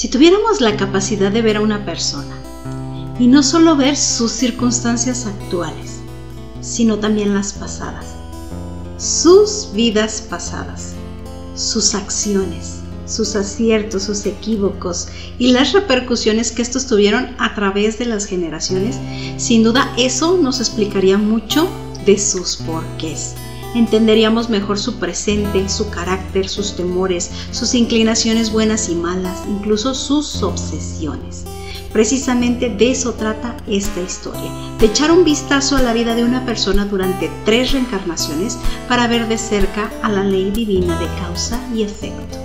Si tuviéramos la capacidad de ver a una persona y no solo ver sus circunstancias actuales, sino también las pasadas, sus vidas pasadas, sus acciones, sus aciertos, sus equívocos y las repercusiones que estos tuvieron a través de las generaciones, sin duda eso nos explicaría mucho de sus porqués. Entenderíamos mejor su presente, su carácter, sus temores, sus inclinaciones buenas y malas, incluso sus obsesiones. Precisamente de eso trata esta historia, de echar un vistazo a la vida de una persona durante 3 reencarnaciones para ver de cerca a la ley divina de causa y efecto.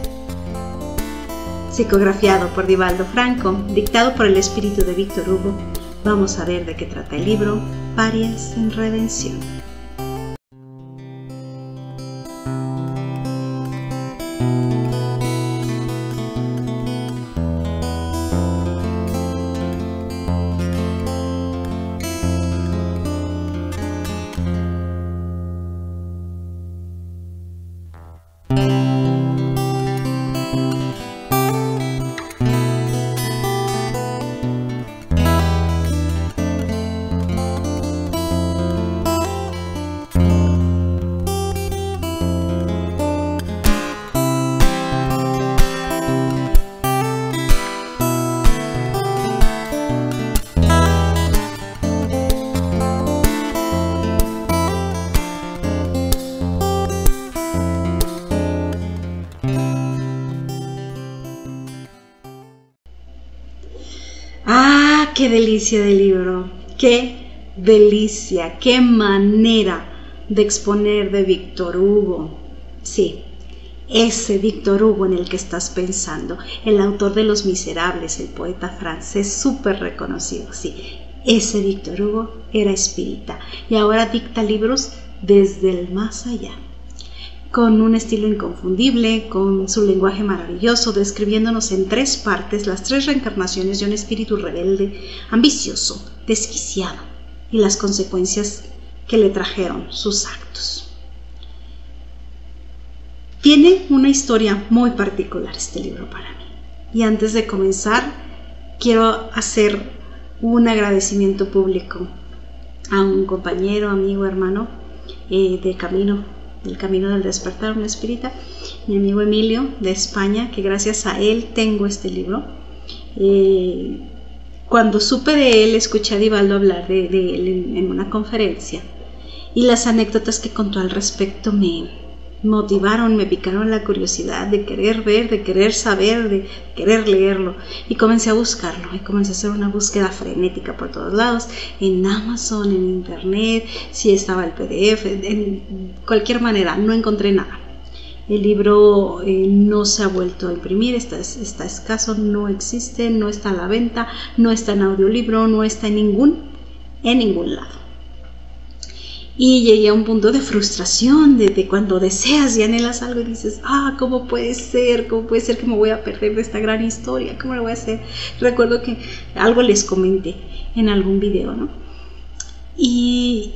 Psicografiado por Divaldo Franco, dictado por el espíritu de Víctor Hugo, vamos a ver de qué trata el libro Parias en Redención. ¡Qué delicia de libro! ¡Qué delicia! ¡Qué manera de exponer de Víctor Hugo! Sí, ese Víctor Hugo en el que estás pensando, el autor de Los Miserables, el poeta francés súper reconocido, sí, ese Víctor Hugo era espírita y ahora dicta libros desde el más allá, con un estilo inconfundible, con su lenguaje maravilloso, describiéndonos en 3 partes las 3 reencarnaciones de un espíritu rebelde, ambicioso, desquiciado y las consecuencias que le trajeron sus actos. Tiene una historia muy particular este libro para mí. Y antes de comenzar, quiero hacer un agradecimiento público a un compañero, amigo, hermano del Camino del Despertar, un espírita, mi amigo Emilio de España, que gracias a él tengo este libro. Cuando supe de él, escuché a Divaldo hablar de él en una conferencia y las anécdotas que contó al respecto me motivaron, me picaron la curiosidad de querer ver, de querer saber, de querer leerlo, y comencé a buscarlo y comencé a hacer una búsqueda frenética por todos lados, en Amazon, en internet, si estaba el PDF, en cualquier manera, no encontré nada. El libro no se ha vuelto a imprimir, está escaso, no existe, no está a la venta, no está en audiolibro, no está en ningún lado. Y llegué a un punto de frustración, de cuando deseas y anhelas algo y dices, ¿cómo puede ser? ¿Cómo puede ser que me voy a perder de esta gran historia? ¿Cómo lo voy a hacer? Recuerdo que algo les comenté en algún video, ¿no? Y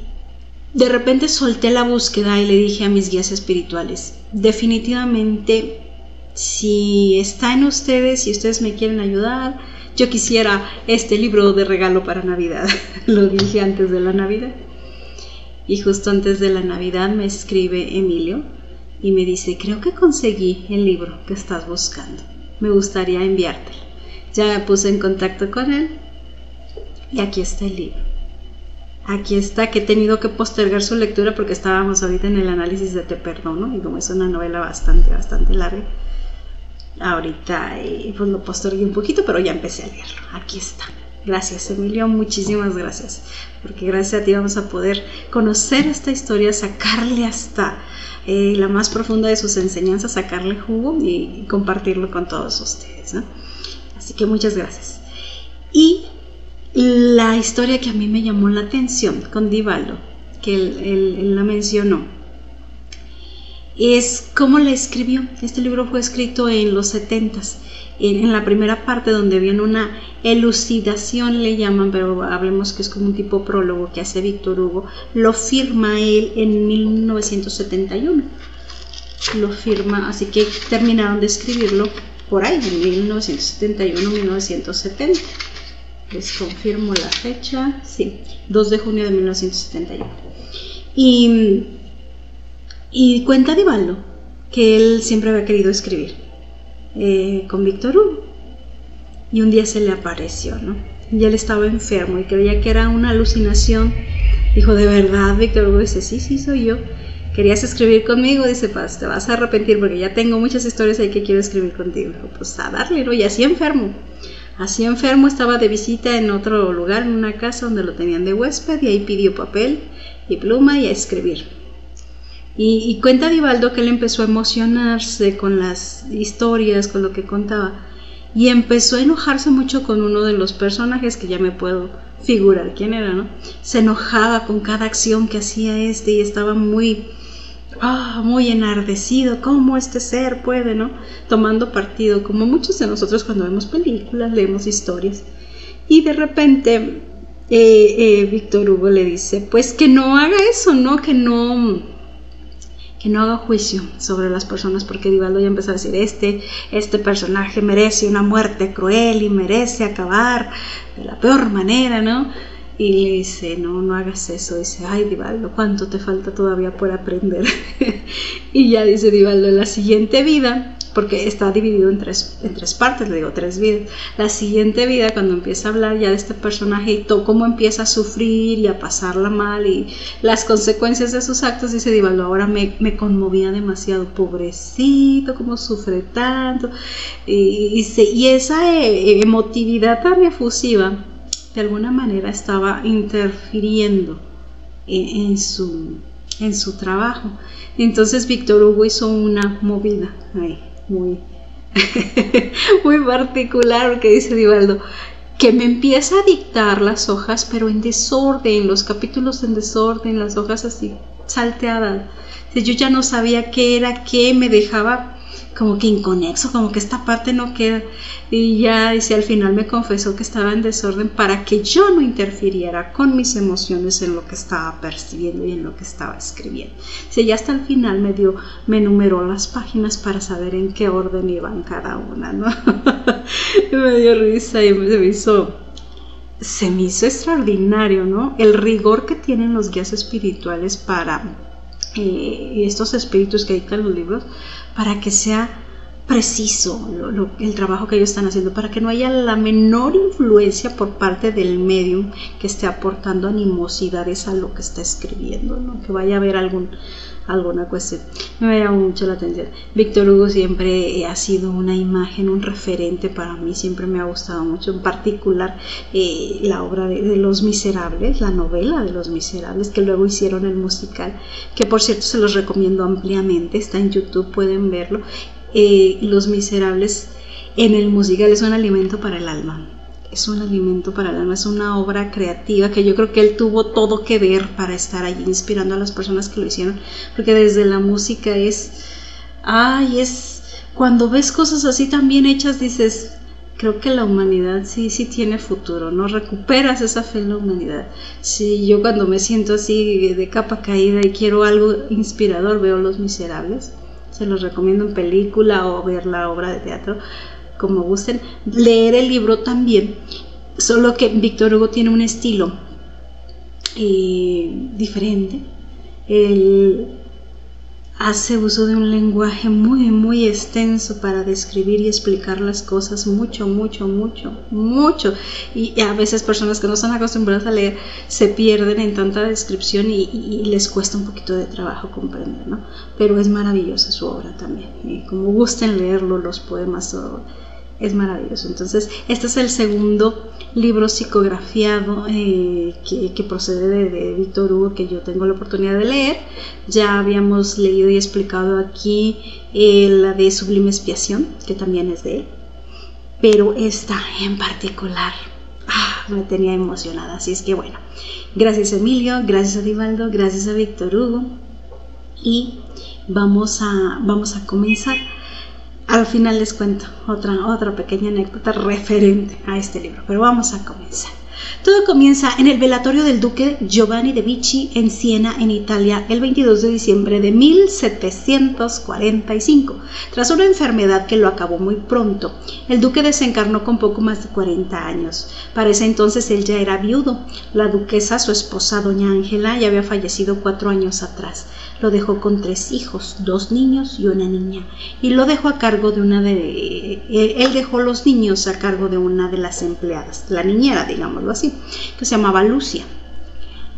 de repente solté la búsqueda y le dije a mis guías espirituales, definitivamente, si está en ustedes, si ustedes me quieren ayudar, yo quisiera este libro de regalo para Navidad. Lo dije antes de la Navidad. Y justo antes de la Navidad me escribe Emilio y me dice, creo que conseguí el libro que estás buscando, me gustaría enviártelo. Ya me puse en contacto con él y aquí está el libro. Aquí está, que he tenido que postergar su lectura porque estábamos ahorita en el análisis de Te Perdono, y como es una novela bastante larga, ahorita pues lo postergué un poquito, pero ya empecé a leerlo. Aquí está. Gracias, Emilio, muchísimas gracias, porque gracias a ti vamos a poder conocer esta historia, sacarle hasta la más profunda de sus enseñanzas, sacarle jugo y compartirlo con todos ustedes, ¿no? Así que muchas gracias. Y la historia que a mí me llamó la atención con Divaldo, que él la mencionó, es cómo la escribió. Este libro fue escrito en los 70s. En la primera parte, donde viene una elucidación, le llaman, pero hablemos que es como un tipo prólogo que hace Víctor Hugo, lo firma él en 1971. Lo firma, así que terminaron de escribirlo por ahí, en 1971-1970. Les confirmo la fecha, sí, 2 de junio de 1971. Y cuenta Divaldo que él siempre había querido escribir con Víctor Hugo, y un día se le apareció, ¿no? Y él estaba enfermo y creía que era una alucinación. Dijo, ¿de verdad, Víctor Hugo? Dice, sí, soy yo. ¿Querías escribir conmigo? Dice, pues te vas a arrepentir porque ya tengo muchas historias ahí que quiero escribir contigo. Dijo, pues a darle, ¿no? Y así enfermo, estaba de visita en otro lugar, en una casa donde lo tenían de huésped, y ahí pidió papel y pluma y a escribir. Y cuenta Divaldo que él empezó a emocionarse con las historias, con lo que contaba, y empezó a enojarse mucho con uno de los personajes, que ya me puedo figurar quién era, ¿no? Se enojaba con cada acción que hacía y estaba muy enardecido. ¿Cómo este ser puede, no? Tomando partido, como muchos de nosotros cuando vemos películas, leemos historias. Y de repente Víctor Hugo le dice, pues que no haga eso, ¿no? Que no haga juicio sobre las personas, porque Divaldo ya empezó a decir, este personaje merece una muerte cruel y merece acabar de la peor manera, ¿no? Y le dice, no hagas eso. Dice, ay, Divaldo, ¿cuánto te falta todavía por aprender? Y ya dice Divaldo, en la siguiente vida, porque está dividido en tres partes, le digo 3 vidas. La siguiente vida, cuando empieza a hablar ya de este personaje y todo cómo empieza a sufrir y a pasarla mal y las consecuencias de sus actos, dice Divaldo, ahora me conmovía demasiado, pobrecito, cómo sufre tanto. Y esa emotividad tan efusiva, de alguna manera estaba interfiriendo en su trabajo. Entonces Víctor Hugo hizo una movida muy particular, porque dice Divaldo que me empieza a dictar las hojas, pero en desorden, los capítulos en desorden, las hojas así salteadas. Yo ya no sabía qué era qué, me dejaba como que inconexo, como que esta parte no queda. Y ya dice, al final me confesó que estaba en desorden para que yo no interfiriera con mis emociones en lo que estaba percibiendo y en lo que estaba escribiendo. Dice, ya hasta el final me numeró las páginas para saber en qué orden iban cada una, ¿no? Me dio risa y se me hizo extraordinario, ¿no? El rigor que tienen los guías espirituales para estos espíritus que dictan los libros, para que sea preciso el trabajo que ellos están haciendo, para que no haya la menor influencia por parte del medium que esté aportando animosidades a lo que está escribiendo, ¿no? Que vaya a haber alguna cuestión. Me llama mucho la atención. Víctor Hugo siempre ha sido una imagen, un referente para mí, siempre me ha gustado mucho, en particular la obra de Los Miserables, la novela de Los Miserables, que luego hicieron el musical, que por cierto se los recomiendo ampliamente, está en YouTube, pueden verlo. Los Miserables en el musical es un alimento para el alma. Es un alimento para el alma, es una obra creativa que yo creo que él tuvo todo que ver para estar allí inspirando a las personas que lo hicieron, porque desde la música cuando ves cosas así tan bien hechas, dices, creo que la humanidad sí tiene futuro, ¿no? Recuperas esa fe en la humanidad. Sí, yo cuando me siento así de capa caída y quiero algo inspirador, veo Los Miserables. Se los recomiendo en película o ver la obra de teatro, como gusten. Leer el libro también, solo que Víctor Hugo tiene un estilo diferente. Él hace uso de un lenguaje muy extenso para describir y explicar las cosas mucho, y a veces personas que no están acostumbradas a leer se pierden en tanta descripción y les cuesta un poquito de trabajo comprender, ¿no? Pero es maravillosa su obra también, y como gusten leerlo, los poemas, todo es maravilloso. Entonces este es el segundo libro psicografiado que procede de Víctor Hugo, que yo tengo la oportunidad de leer. Ya habíamos leído y explicado aquí la de Sublime Expiación, que también es de él, pero esta en particular me tenía emocionada. Así es que bueno, gracias Emilio, gracias a Divaldo, gracias a Víctor Hugo, y vamos a comenzar. Al final les cuento otra pequeña anécdota referente a este libro, pero vamos a comenzar. Todo comienza en el velatorio del duque Giovanni de Vichy en Siena, en Italia, el 22 de diciembre de 1745. Tras una enfermedad que lo acabó muy pronto, el duque desencarnó con poco más de 40 años. Para ese entonces él ya era viudo. La duquesa, su esposa, doña Ángela, ya había fallecido 4 años atrás. Lo dejó con 3 hijos, 2 niños y una niña, y lo dejó a cargo de él dejó los niños a cargo de una de las empleadas, la niñera, digámoslo así, que se llamaba Lucia.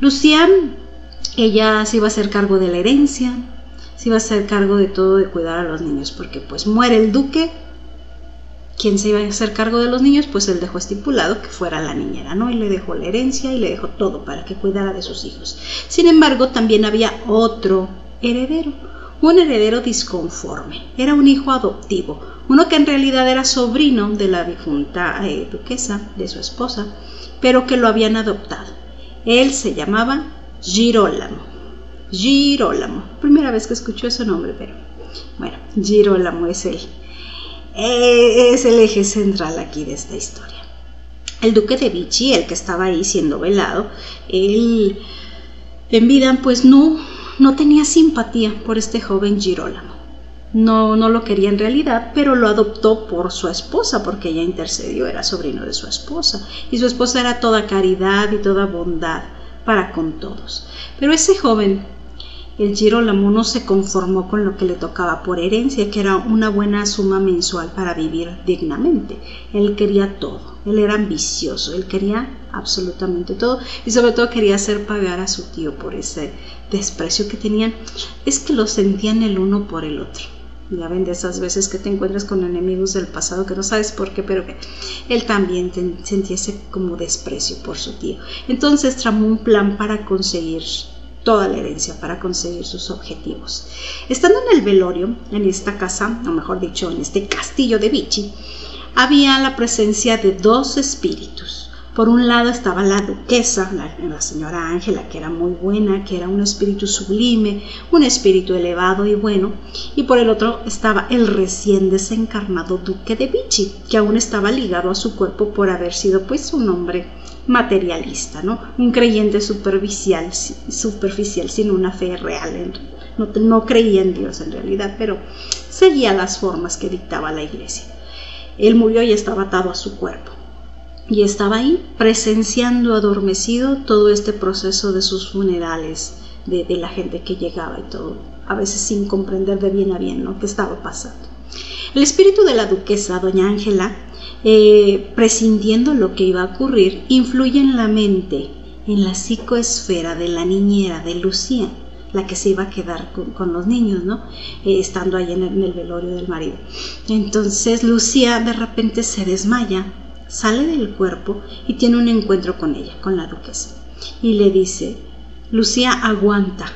Lucia, ella se iba a hacer cargo de la herencia, se iba a hacer cargo de todo, de cuidar a los niños, porque pues muere el duque. ¿Quién se iba a hacer cargo de los niños? Pues él dejó estipulado que fuera la niñera, ¿no? Y le dejó la herencia y le dejó todo para que cuidara de sus hijos. Sin embargo, también había otro heredero, un heredero disconforme. Era un hijo adoptivo, uno que en realidad era sobrino de la difunta duquesa, de su esposa, pero que lo habían adoptado. Él se llamaba Girolamo. Girolamo. Primera vez que escucho ese nombre, pero bueno, Girolamo es el eje central aquí de esta historia. El duque de Vichy, el que estaba ahí siendo velado, él en vida pues no tenía simpatía por este joven Girolamo. No lo quería en realidad, pero lo adoptó por su esposa, porque ella intercedió, era sobrino de su esposa, y su esposa era toda caridad y toda bondad para con todos. Pero ese joven, el Girolamo, no se conformó con lo que le tocaba por herencia, que era una buena suma mensual para vivir dignamente. Él quería todo, él era ambicioso, él quería absolutamente todo, y sobre todo quería hacer pagar a su tío por ese desprecio que tenían. Es que lo sentían el uno por el otro. Ya ven, de esas veces que te encuentras con enemigos del pasado que no sabes por qué, pero que él también sentía ese como desprecio por su tío. Entonces tramó un plan para conseguir toda la herencia, para conseguir sus objetivos. Estando en el velorio, en esta casa, o mejor dicho, en este castillo de Vichy, había la presencia de 2 espíritus. Por un lado estaba la duquesa, la señora Ángela, que era muy buena, que era un espíritu sublime, un espíritu elevado y bueno, y por el otro estaba el recién desencarnado duque de Vichy, que aún estaba ligado a su cuerpo por haber sido pues un hombre materialista, ¿no? Un creyente superficial sin una fe real, no creía en Dios en realidad, pero seguía las formas que dictaba la iglesia. Él murió y estaba atado a su cuerpo. Y estaba ahí presenciando adormecido todo este proceso de sus funerales, de la gente que llegaba y todo, a veces sin comprender de bien a bien, ¿no?, qué estaba pasando. El espíritu de la duquesa, doña Ángela, presintiendo lo que iba a ocurrir, influye en la mente, en la psicoesfera de la niñera, de Lucía, la que se iba a quedar con los niños, ¿no? Estando ahí en el velorio del marido. Entonces Lucía de repente se desmaya, sale del cuerpo y tiene un encuentro con ella, con la duquesa, y le dice: Lucía, aguanta,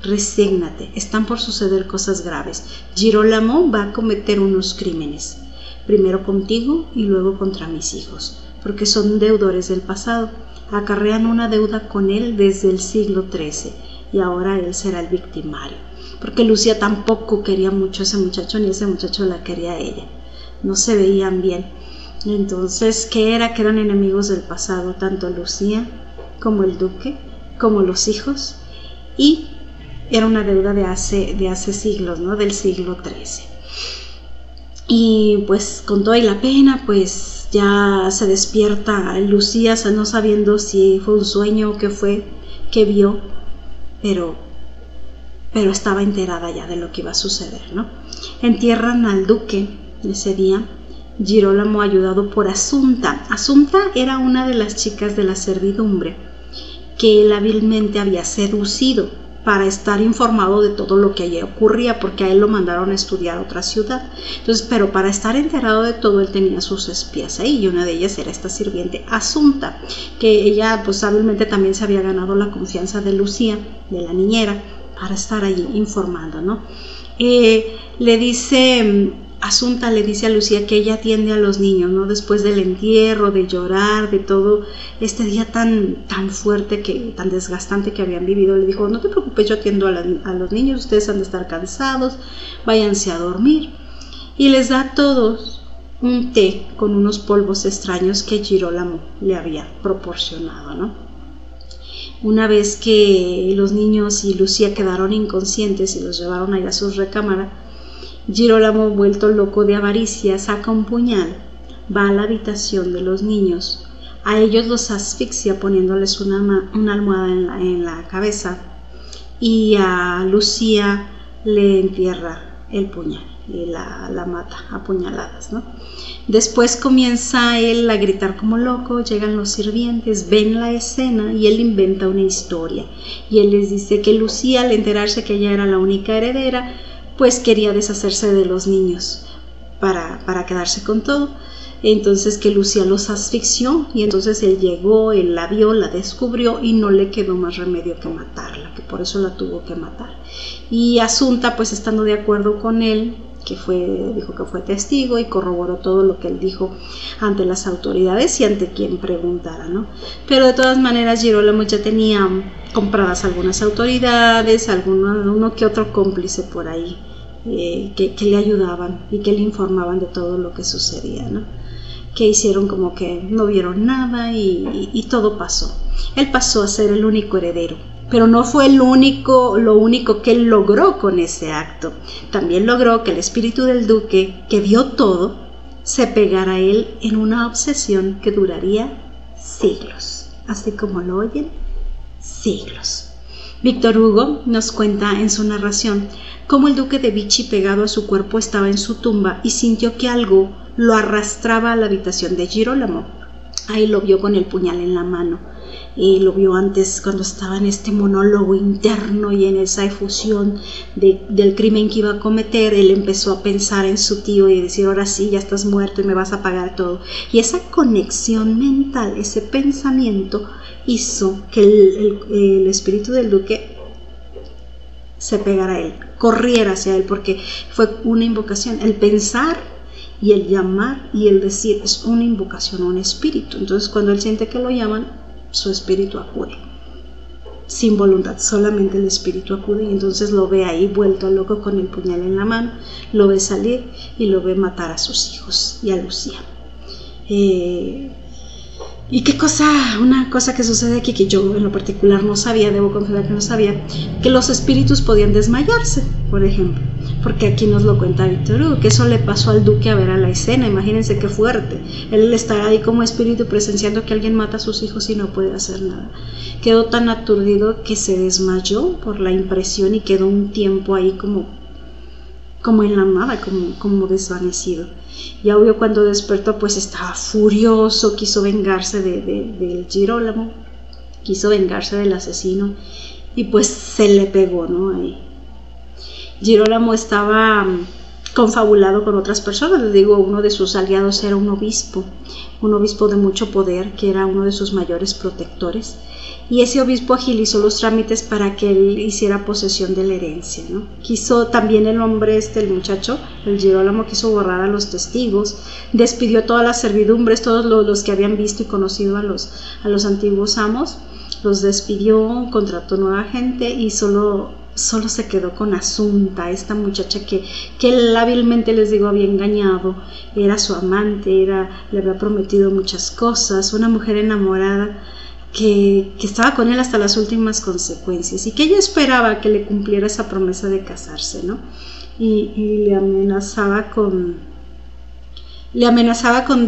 resígnate, están por suceder cosas graves. Girolamo va a cometer unos crímenes, primero contigo y luego contra mis hijos, porque son deudores del pasado, acarrean una deuda con él desde el siglo XIII y ahora él será el victimario, porque Lucía tampoco quería mucho a ese muchacho ni ese muchacho la quería a ella, no se veían bien. Entonces, ¿qué era? Que eran enemigos del pasado, tanto Lucía como el duque, como los hijos, y era una deuda de hace siglos, ¿no?, del siglo XIII. Y pues con toda la pena, pues ya se despierta Lucía, no sabiendo si fue un sueño o qué fue, que vio, pero estaba enterada ya de lo que iba a suceder, ¿no? Entierran al duque ese día. Girolamo, ayudado por Asunta. Asunta era una de las chicas de la servidumbre que él hábilmente había seducido para estar informado de todo lo que allí ocurría, porque a él lo mandaron a estudiar a otra ciudad. Entonces, pero para estar enterado de todo, él tenía sus espías ahí, y una de ellas era esta sirviente Asunta, que ella pues hábilmente también se había ganado la confianza de Lucía, de la niñera, para estar allí informando, ¿no? Asunta le dice a Lucía que ella atiende a los niños, ¿no?, después del entierro, de llorar, de todo este día tan fuerte, tan desgastante que habían vivido. Le dijo: no te preocupes, yo atiendo a los niños, ustedes han de estar cansados, váyanse a dormir. Y les da a todos un té con unos polvos extraños que Girolamo le había proporcionado, ¿no? Una vez que los niños y Lucía quedaron inconscientes y los llevaron allá a su recámara, Girolamo, vuelto loco de avaricia, saca un puñal, va a la habitación de los niños, a ellos los asfixia poniéndoles una almohada en la cabeza, y a Lucía le entierra el puñal y la mata a puñaladas, ¿no? Después comienza él a gritar como loco, llegan los sirvientes, ven la escena y él inventa una historia. Y él les dice que Lucía, al enterarse que ella era la única heredera, pues quería deshacerse de los niños para quedarse con todo. Entonces que Lucía los asfixió y entonces él llegó, él la vio, la descubrió y no le quedó más remedio que matarla, que por eso la tuvo que matar. Y Asunta, pues estando de acuerdo con él, dijo que fue testigo y corroboró todo lo que él dijo ante las autoridades y ante quien preguntara, ¿no? Pero de todas maneras Girolamo ya tenía compradas algunas autoridades, uno que otro cómplice por ahí que le ayudaban y que le informaban de todo lo que sucedía, ¿no? Que hicieron como que no vieron nada y todo pasó. Él pasó a ser el único heredero, pero no fue lo único que él logró con ese acto. También logró que el espíritu del duque, que vio todo, se pegara a él en una obsesión que duraría siglos, así como lo oyen, siglos. Víctor Hugo nos cuenta en su narración cómo el duque de Vichy, pegado a su cuerpo, estaba en su tumba y sintió que algo lo arrastraba a la habitación de Girolamo. Ahí lo vio con el puñal en la mano. Y lo vio antes cuando estaba en este monólogo interno y en esa efusión del crimen que iba a cometer. Él empezó a pensar en su tío y decir: ahora sí, ya estás muerto y me vas a pagar todo. Y esa conexión mental, ese pensamiento, hizo que el espíritu del duque se pegara a él, corriera hacia él, porque fue una invocación. El pensar y el llamar y el decir es una invocación a un espíritu. Entonces cuando él siente que lo llaman, su espíritu acude, sin voluntad, solamente el espíritu acude, y entonces lo ve ahí vuelto loco con el puñal en la mano, lo ve salir y lo ve matar a sus hijos y a Lucía. Y una cosa que sucede aquí que yo en lo particular no sabía, debo confesar que no sabía, que los espíritus podían desmayarse, por ejemplo, porque aquí nos lo cuenta Víctor Hugo, que eso le pasó al duque a ver a la escena. Imagínense qué fuerte, él estará ahí como espíritu presenciando que alguien mata a sus hijos y no puede hacer nada. Quedó tan aturdido que se desmayó por la impresión y quedó un tiempo ahí como en la nada, como desvanecido. Y obvio, cuando despertó, pues estaba furioso, quiso vengarse del Girolamo, quiso vengarse del asesino, y pues se le pegó, ¿no? Ahí. Girolamo estaba confabulado con otras personas. Les digo, uno de sus aliados era un obispo de mucho poder, que era uno de sus mayores protectores, y ese obispo agilizó los trámites para que él hiciera posesión de la herencia, ¿no? Quiso también el hombre el muchacho, el Girolamo, quiso borrar a los testigos, despidió a todas las servidumbres, todos los que habían visto y conocido a los antiguos amos, los despidió, contrató nueva gente y solo se quedó con Asunta, esta muchacha que él hábilmente, les digo, había engañado. Era su amante, le había prometido muchas cosas, una mujer enamorada que estaba con él hasta las últimas consecuencias y que ella esperaba que le cumpliera esa promesa de casarse, ¿no? Y le amenazaba con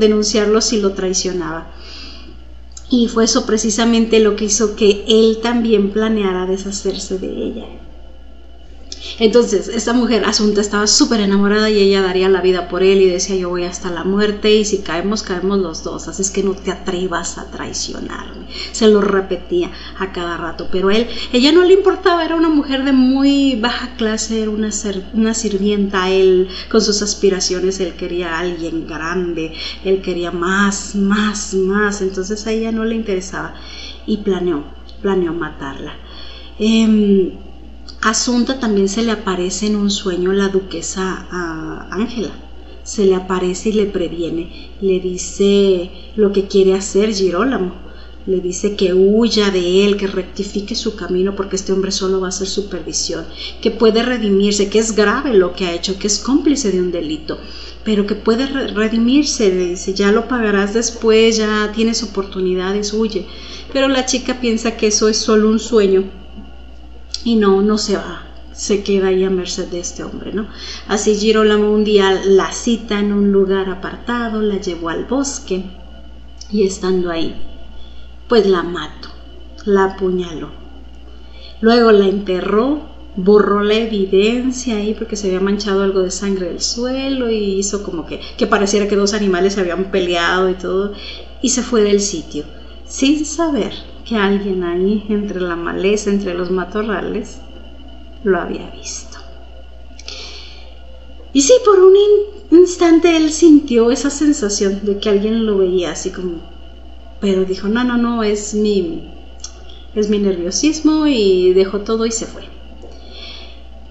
denunciarlo si lo traicionaba. Y fue eso precisamente lo que hizo que él también planeara deshacerse de ella. Entonces esta mujer, Asunta, estaba súper enamorada y ella daría la vida por él y decía: yo voy hasta la muerte y si caemos los dos, así es que no te atrevas a traicionarme. Se lo repetía a cada rato, pero ella no le importaba, era una mujer de muy baja clase, era una sirvienta. Él, con sus aspiraciones, él quería a alguien grande, él quería más, entonces a ella no le interesaba y planeó matarla. Asunta también se le aparece en un sueño la duquesa Ángela, se le aparece y le previene, le dice lo que quiere hacer Girolamo, le dice que huya de él, que rectifique su camino porque este hombre solo va a ser su perdición, que puede redimirse, que es grave lo que ha hecho, que es cómplice de un delito, pero que puede redimirse. Le dice, ya lo pagarás después, ya tienes oportunidades, huye. Pero la chica piensa que eso es solo un sueño y no se va, se queda ahí a merced de este hombre, ¿no? Así Girolamo un día la cita en un lugar apartado, la llevó al bosque y estando ahí, pues la mató, la apuñaló. Luego la enterró, borró la evidencia ahí porque se había manchado algo de sangre del suelo y hizo como que pareciera que dos animales se habían peleado y todo, y se fue del sitio, sin saber que alguien ahí entre la maleza, entre los matorrales, lo había visto. Y sí, por un instante él sintió esa sensación de que alguien lo veía así como, pero dijo, no, es mi nerviosismo, y dejó todo y se fue.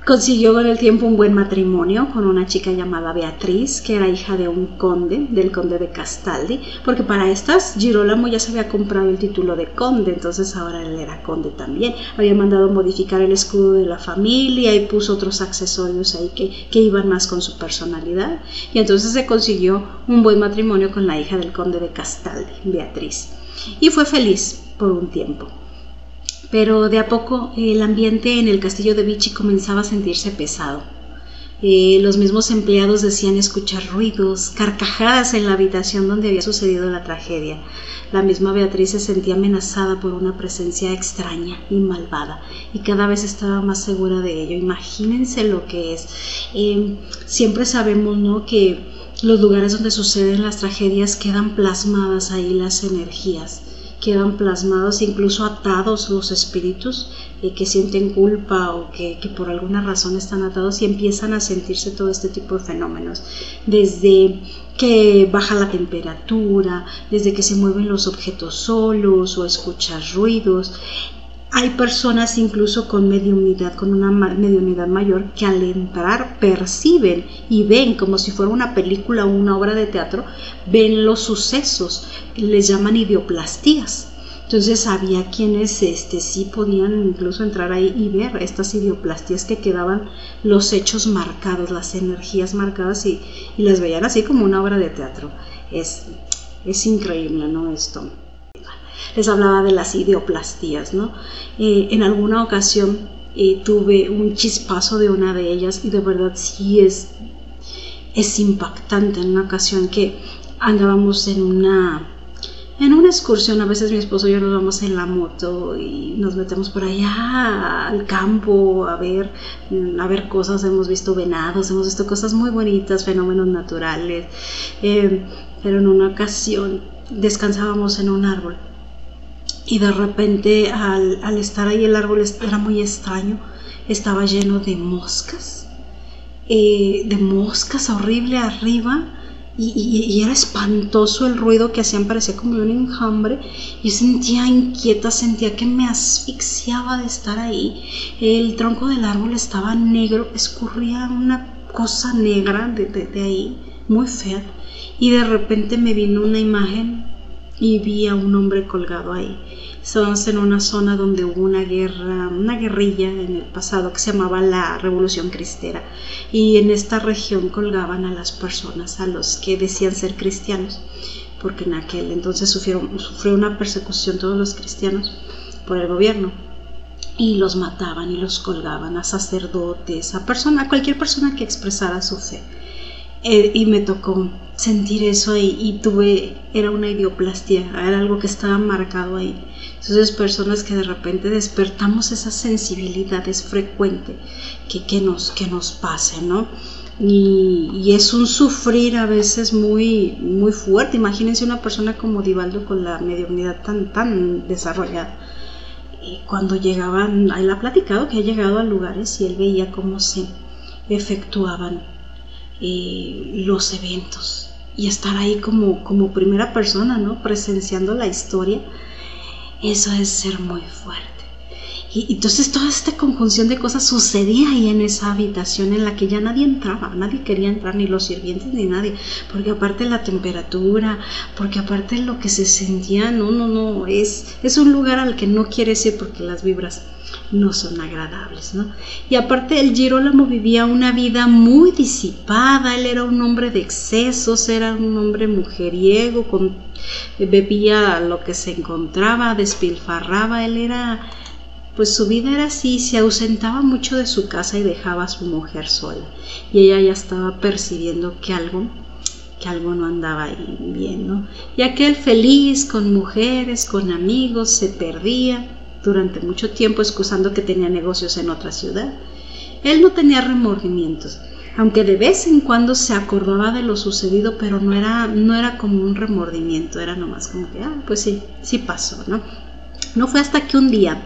Consiguió con el tiempo un buen matrimonio con una chica llamada Beatriz, que era hija de un conde, del conde de Castaldi, porque para estas Girolamo ya se había comprado el título de conde, entonces ahora él era conde también. Había mandado modificar el escudo de la familia y puso otros accesorios ahí que iban más con su personalidad, y entonces se consiguió un buen matrimonio con la hija del conde de Castaldi, Beatriz, y fue feliz por un tiempo. Pero de a poco el ambiente en el castillo de Vichy comenzaba a sentirse pesado. Los mismos empleados decían escuchar ruidos, carcajadas en la habitación donde había sucedido la tragedia. La misma Beatriz se sentía amenazada por una presencia extraña y malvada, y cada vez estaba más segura de ello. Imagínense lo que es. Siempre sabemos, ¿no?, que los lugares donde suceden las tragedias quedan plasmadas ahí las energías. Quedan plasmados, incluso atados los espíritus que sienten culpa o que por alguna razón están atados, y empiezan a sentirse todo este tipo de fenómenos, desde que baja la temperatura, desde que se mueven los objetos solos o escuchas ruidos. Hay personas incluso con mediunidad, con una mediunidad mayor, que al entrar perciben y ven como si fuera una película o una obra de teatro, ven los sucesos, les llaman idioplastías. Entonces había quienes sí podían incluso entrar ahí y ver estas idioplastías, que quedaban los hechos marcados, las energías marcadas, y las veían así como una obra de teatro. Es increíble, ¿no?, esto. Les hablaba de las idioplastías, ¿no? En alguna ocasión tuve un chispazo de una de ellas, y de verdad sí es impactante. En una ocasión que andábamos en una excursión, a veces mi esposo y yo nos vamos en la moto y nos metemos por allá al campo a ver cosas. Hemos visto venados, hemos visto cosas muy bonitas, fenómenos naturales, pero en una ocasión descansábamos en un árbol. Y de repente al estar ahí, el árbol era muy extraño, estaba lleno de moscas horrible arriba, y era espantoso el ruido que hacían, parecía como un enjambre. Yo sentía inquieta, sentía que me asfixiaba de estar ahí. El tronco del árbol estaba negro, escurría una cosa negra de ahí, muy fea, y de repente me vino una imagen y vi a un hombre colgado ahí. Estábamos en una zona donde hubo una guerrilla en el pasado que se llamaba la Revolución Cristera, y en esta región colgaban a las personas, a los que decían ser cristianos, porque en aquel entonces sufrió una persecución todos los cristianos por el gobierno, y los mataban y los colgaban a sacerdotes, a cualquier persona que expresara su fe. Y me tocó sentir eso ahí, y era una idioplastia, era algo que estaba marcado ahí. Entonces, personas que de repente despertamos esa sensibilidad, es frecuente que nos pase, ¿no? Y es un sufrir a veces muy, muy fuerte. Imagínense una persona como Divaldo con la mediunidad tan desarrollada. Y cuando llegaban, él ha platicado que ha llegado a lugares y él veía cómo se efectuaban los eventos, y estar ahí como primera persona, ¿no?, presenciando la historia. Eso es ser muy fuerte. Y entonces toda esta conjunción de cosas sucedía ahí en esa habitación en la que ya nadie entraba, nadie quería entrar, ni los sirvientes ni nadie, porque aparte la temperatura, porque aparte lo que se sentía, no, es un lugar al que no quieres ir porque las vibras no son agradables, ¿no? Y aparte el Girolamo vivía una vida muy disipada, él era un hombre de excesos, era un hombre mujeriego, bebía lo que se encontraba, despilfarraba, él era, pues su vida era así, se ausentaba mucho de su casa y dejaba a su mujer sola, y ella ya estaba percibiendo que algo no andaba ahí bien, ¿no? Y aquel feliz con mujeres, con amigos, se perdía durante mucho tiempo excusando que tenía negocios en otra ciudad. Él no tenía remordimientos, aunque de vez en cuando se acordaba de lo sucedido, pero no era como un remordimiento, era nomás como que, pues sí pasó, ¿no? No fue hasta que un día,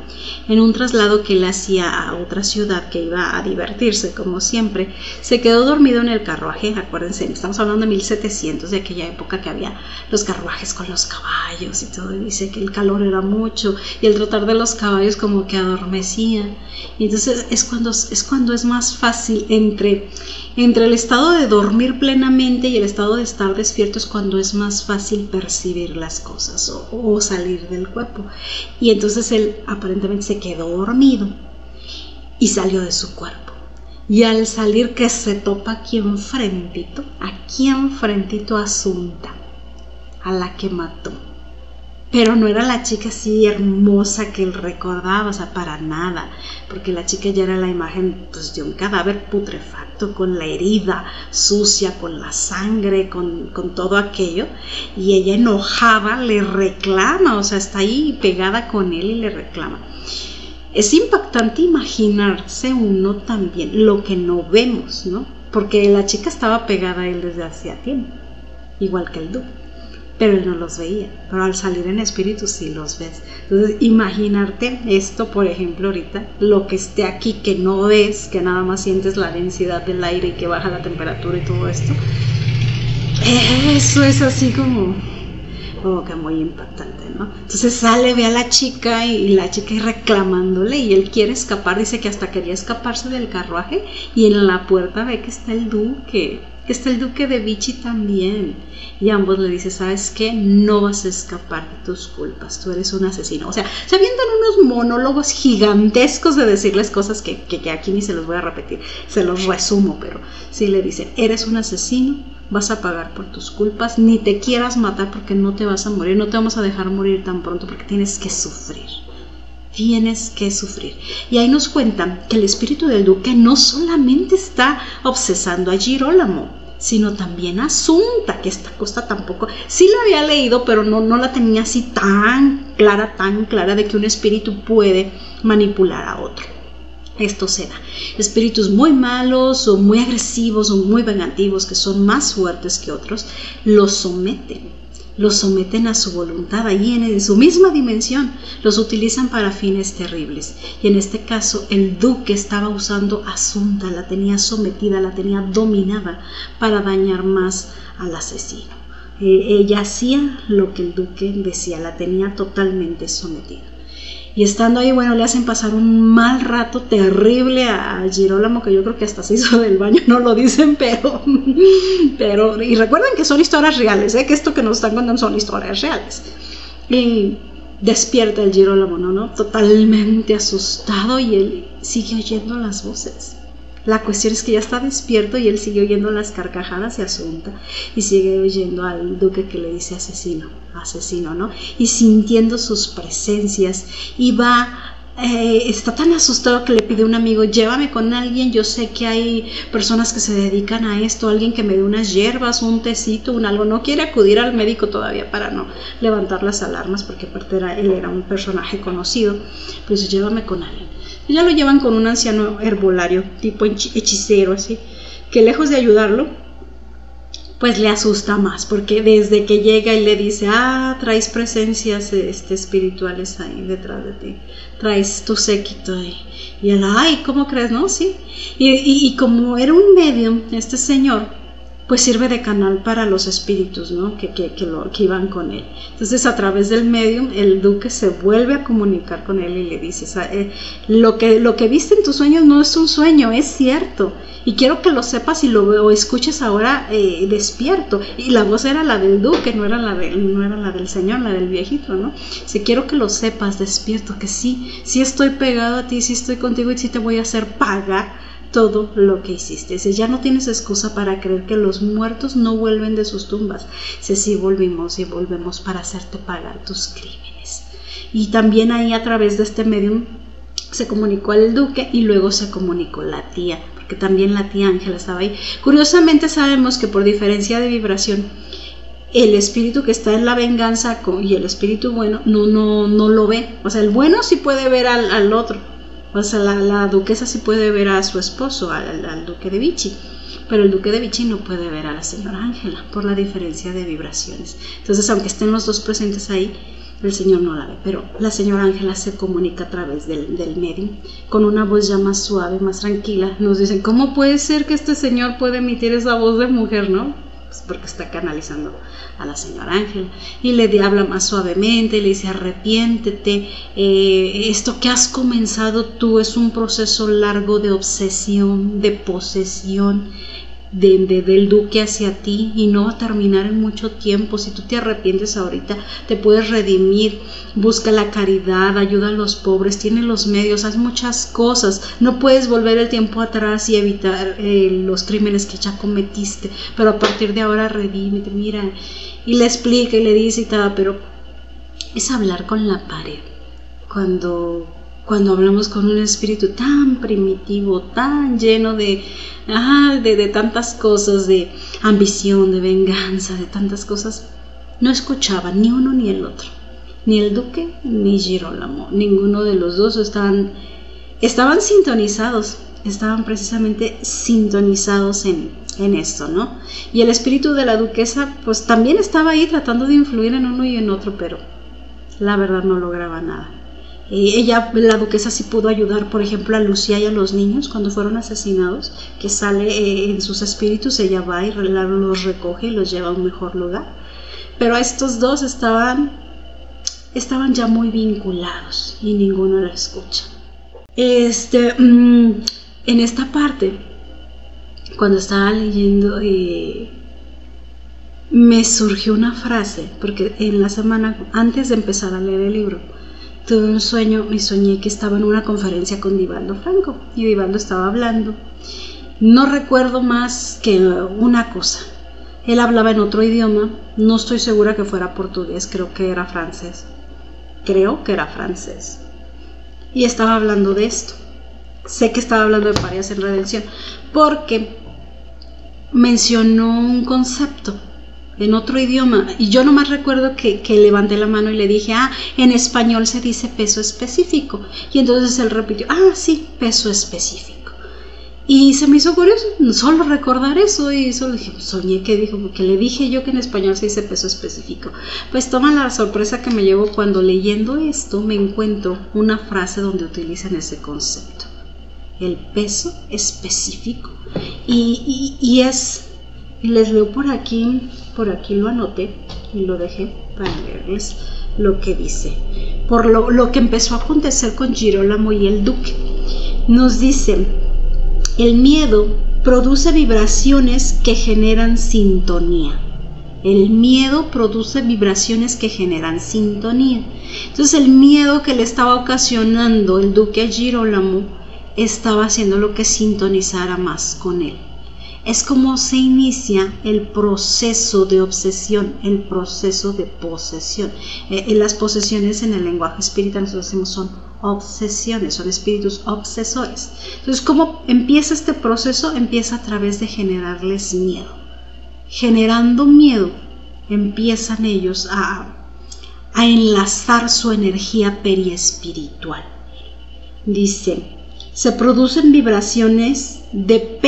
en un traslado que él hacía a otra ciudad, que iba a divertirse como siempre, se quedó dormido en el carruaje. Acuérdense, estamos hablando de 1700, de aquella época que había los carruajes con los caballos y todo, y dice que el calor era mucho y el trotar de los caballos como que adormecía. Y entonces es cuando es más fácil entre el estado de dormir plenamente y el estado de estar despierto, es cuando es más fácil percibir las cosas o salir del cuerpo. Y entonces él aparentemente se quedó dormido y salió de su cuerpo. Y al salir, que se topa aquí enfrentito a Sunta, a la que mató. Pero no era la chica así hermosa que él recordaba, o sea, para nada, porque la chica ya era la imagen, pues, de un cadáver putrefacto, con la herida sucia, con la sangre, con todo aquello, y ella enojada le reclama, o sea, está ahí pegada con él y le reclama. Es impactante imaginarse uno también lo que no vemos, ¿no? Porque la chica estaba pegada a él desde hacía tiempo, igual que el duque. Pero él no los veía, pero al salir en espíritu sí los ves. Entonces imaginarte esto, por ejemplo, ahorita, lo que esté aquí que no ves, que nada más sientes la densidad del aire y que baja la temperatura y todo esto, eso es así como que muy impactante, ¿no? Entonces sale, ve a la chica y la chica y reclamándole, y él quiere escapar, dice que hasta quería escaparse del carruaje, y en la puerta ve que está el duque de Vichy también, y ambos le dicen, ¿sabes qué? No vas a escapar de tus culpas, tú eres un asesino. O sea, se avientan unos monólogos gigantescos de decirles cosas que aquí ni se los voy a repetir, se los resumo, pero sí le dicen, eres un asesino, vas a pagar por tus culpas, ni te quieras matar porque no te vas a morir, no te vamos a dejar morir tan pronto porque tienes que sufrir. Y ahí nos cuentan que el espíritu del duque no solamente está obsesando a Girolamo, sino también a Sunta, que esta cosa tampoco, sí la había leído, pero no la tenía así tan clara de que un espíritu puede manipular a otro. Esto se da. Espíritus muy malos o muy agresivos o muy vengativos, que son más fuertes que otros, los someten a su voluntad, ahí en su misma dimensión, los utilizan para fines terribles. Y en este caso el duque estaba usando a Sunta, la tenía sometida, la tenía dominada para dañar más al asesino. Ella hacía lo que el duque decía, la tenía totalmente sometida. Y estando ahí, bueno, le hacen pasar un mal rato terrible a Girolamo, que yo creo que hasta se hizo del baño, no lo dicen, pero y recuerden que son historias reales, que esto que nos están contando son historias reales. Y despierta el Girolamo, ¿no? Totalmente asustado, y él sigue oyendo las voces. La cuestión es que ya está despierto y él sigue oyendo las carcajadas de Asunta y sigue oyendo al duque que le dice asesino, ¿no? Y sintiendo sus presencias, y está tan asustado que le pide a un amigo, llévame con alguien, yo sé que hay personas que se dedican a esto, alguien que me dé unas hierbas, un tecito, algo. No quiere acudir al médico todavía para no levantar las alarmas, porque aparte él era un personaje conocido, pues llévame con alguien. Ya lo llevan con un anciano herbolario, tipo hechicero, así, que lejos de ayudarlo, pues le asusta más, porque desde que llega y le dice, traes presencias espirituales ahí detrás de ti, traes tu séquito, y él, ¿cómo crees? No, sí. Y como era un medium, este señor, pues sirve de canal para los espíritus, ¿no? que iban con él. Entonces, a través del medium, el duque se vuelve a comunicar con él y le dice, lo que viste en tus sueños no es un sueño, es cierto, y quiero que lo sepas y lo escuches ahora despierto. Y la voz era la del duque, no era la del señor, la del viejito, ¿no? Si quiero que lo sepas despierto, que sí estoy pegado a ti, sí estoy contigo y sí te voy a hacer pagar todo lo que hiciste. Dice, ya no tienes excusa para creer que los muertos no vuelven de sus tumbas. Dice, sí volvimos y volvemos para hacerte pagar tus crímenes. Y también ahí, a través de este medium, se comunicó al duque y luego se comunicó la tía, porque también la tía Ángela estaba ahí. Curiosamente, sabemos que por diferencia de vibración, el espíritu que está en la venganza y el espíritu bueno no lo ve. O sea, el bueno sí puede ver al otro. O sea, la duquesa sí puede ver a su esposo, al duque de Vichy, pero el duque de Vichy no puede ver a la señora Ángela por la diferencia de vibraciones. Entonces, aunque estén los dos presentes ahí, el señor no la ve, pero la señora Ángela se comunica a través del medium con una voz ya más suave, más tranquila. Nos dicen, ¿cómo puede ser que este señor puede emitir esa voz de mujer, no? Pues porque está canalizando a la señora Ángela y le habla más suavemente, le dice, arrepiéntete, esto que has comenzado tú es un proceso largo de obsesión, de posesión del duque hacia ti y no va a terminar en mucho tiempo. Si tú te arrepientes ahorita, te puedes redimir, busca la caridad, ayuda a los pobres, tiene los medios, haz muchas cosas. No puedes volver el tiempo atrás y evitar los crímenes que ya cometiste, pero a partir de ahora redímete, mira. Y le explica y le dice y tal, pero es hablar con la pared. Cuando hablamos con un espíritu tan primitivo, tan lleno de tantas cosas, de ambición, de venganza, de tantas cosas, no escuchaba ni uno ni el otro, ni el duque ni Girolamo, ninguno de los dos estaban sintonizados, estaban precisamente sintonizados en esto, ¿no? Y el espíritu de la duquesa pues también estaba ahí tratando de influir en uno y en otro, pero la verdad no lograba nada. La duquesa sí pudo ayudar, por ejemplo, a Lucía y a los niños cuando fueron asesinados, que sale en sus espíritus, ella va y los recoge y los lleva a un mejor lugar. Pero estos dos estaban ya muy vinculados y ninguno la escucha. En esta parte, cuando estaba leyendo, me surgió una frase, porque en la semana antes de empezar a leer el libro, tuve un sueño y soñé que estaba en una conferencia con Divaldo Franco y Divaldo estaba hablando. No recuerdo más que una cosa. Él hablaba en otro idioma, no estoy segura que fuera portugués, creo que era francés. Y estaba hablando de esto. Sé que estaba hablando de parias en redención porque mencionó un concepto en otro idioma, y yo nomás recuerdo que levanté la mano y le dije, en español se dice peso específico, y entonces él repitió, sí, peso específico, y se me hizo curioso solo recordar eso, y solo dije, soñé que dijo, porque le dije yo que en español se dice peso específico. Pues toma la sorpresa que me llevo cuando leyendo esto me encuentro una frase donde utilizan ese concepto, el peso específico, y les leo por aquí lo anoté y lo dejé para leerles lo que dice. Por lo que empezó a acontecer con Girolamo y el duque. Nos dice, el miedo produce vibraciones que generan sintonía. El miedo produce vibraciones que generan sintonía. Entonces el miedo que le estaba ocasionando el duque a Girolamo estaba haciendo lo que sintonizara más con él. Es como se inicia el proceso de obsesión, el proceso de posesión. Las posesiones en el lenguaje espiritual nosotros decimos son obsesiones, son espíritus obsesores. Entonces, ¿cómo empieza este proceso? Empieza a través de generarles miedo. Generando miedo, empiezan ellos a enlazar su energía periespiritual. Dice, se producen vibraciones de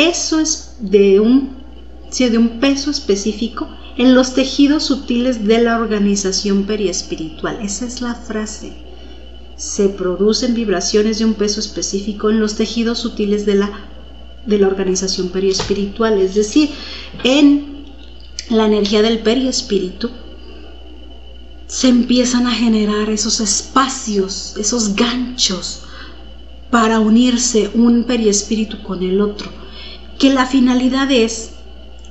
un peso específico en los tejidos sutiles de la organización periespiritual. Esa es la frase. Se producen vibraciones de un peso específico en los tejidos sutiles de la de la organización periespiritual, es decir, en la energía del periespíritu se empiezan a generar esos espacios, esos ganchos para unirse un periespíritu con el otro, que la finalidad es,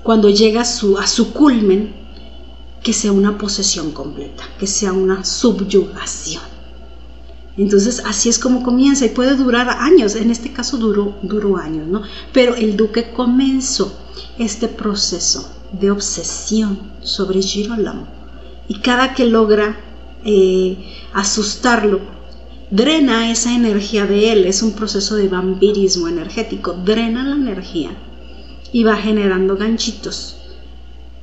cuando llega a su culmen, que sea una posesión completa, que sea una subyugación. Entonces así es como comienza, y puede durar años. En este caso duró años, ¿no? Pero el duque comenzó este proceso de obsesión sobre Girolamo, y cada que logra asustarlo, drena esa energía de él. Es un proceso de vampirismo energético, drena la energía y va generando ganchitos,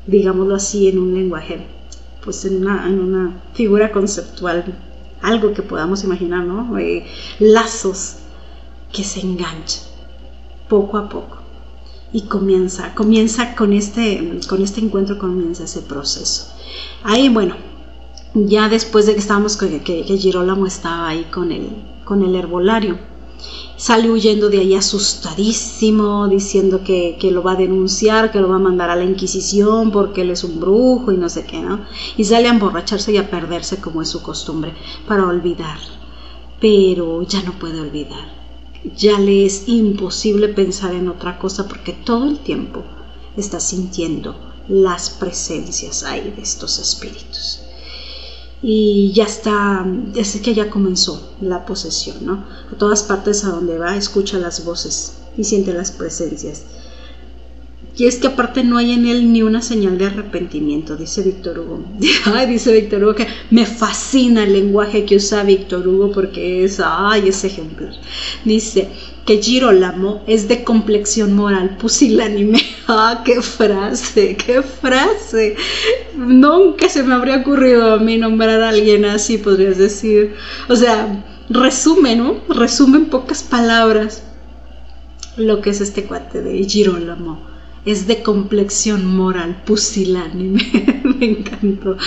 digámoslo así, en un lenguaje, pues en una figura conceptual, algo que podamos imaginar, ¿no? Lazos que se enganchan poco a poco, y comienza con este encuentro, comienza ese proceso. Ahí, bueno, ya después de que estábamos, que Girolamo estaba ahí con el herbolario, sale huyendo de ahí asustadísimo, diciendo que lo va a denunciar, que lo va a mandar a la Inquisición porque él es un brujo y no sé qué, ¿no? Y sale a emborracharse y a perderse, como es su costumbre, para olvidar. Pero ya no puede olvidar, ya le es imposible pensar en otra cosa, porque todo el tiempo está sintiendo las presencias ahí de estos espíritus. Y ya está, es que ya comenzó la posesión, ¿no? A todas partes a donde va, escucha las voces y siente las presencias. Y es que aparte no hay en él ni una señal de arrepentimiento, dice Víctor Hugo. Dice Víctor Hugo que me fascina el lenguaje que usa Víctor Hugo, porque es ejemplar. Dice que Girolamo es de complexión moral pusilánime. ¡Qué frase! ¡Qué frase! Nunca se me habría ocurrido a mí nombrar a alguien así, podrías decir. O sea, resume, ¿no? Resume en pocas palabras lo que es este cuate de Girolamo. Es de complexión moral pusilánime. Me encantó.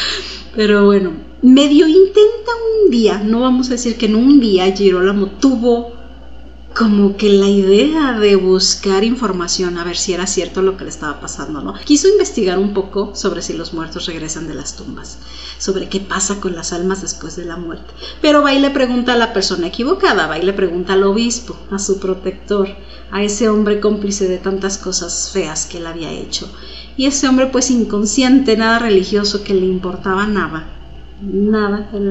Pero bueno, medio intenta un día, no vamos a decir que en un día Girolamo tuvo como que la idea de buscar información, a ver si era cierto lo que le estaba pasando, ¿no? Quiso investigar un poco sobre si los muertos regresan de las tumbas, sobre qué pasa con las almas después de la muerte. Pero va y le pregunta a la persona equivocada, va y le pregunta al obispo, a su protector, a ese hombre cómplice de tantas cosas feas que él había hecho. Y ese hombre, pues inconsciente, nada religioso, que le importaba nada.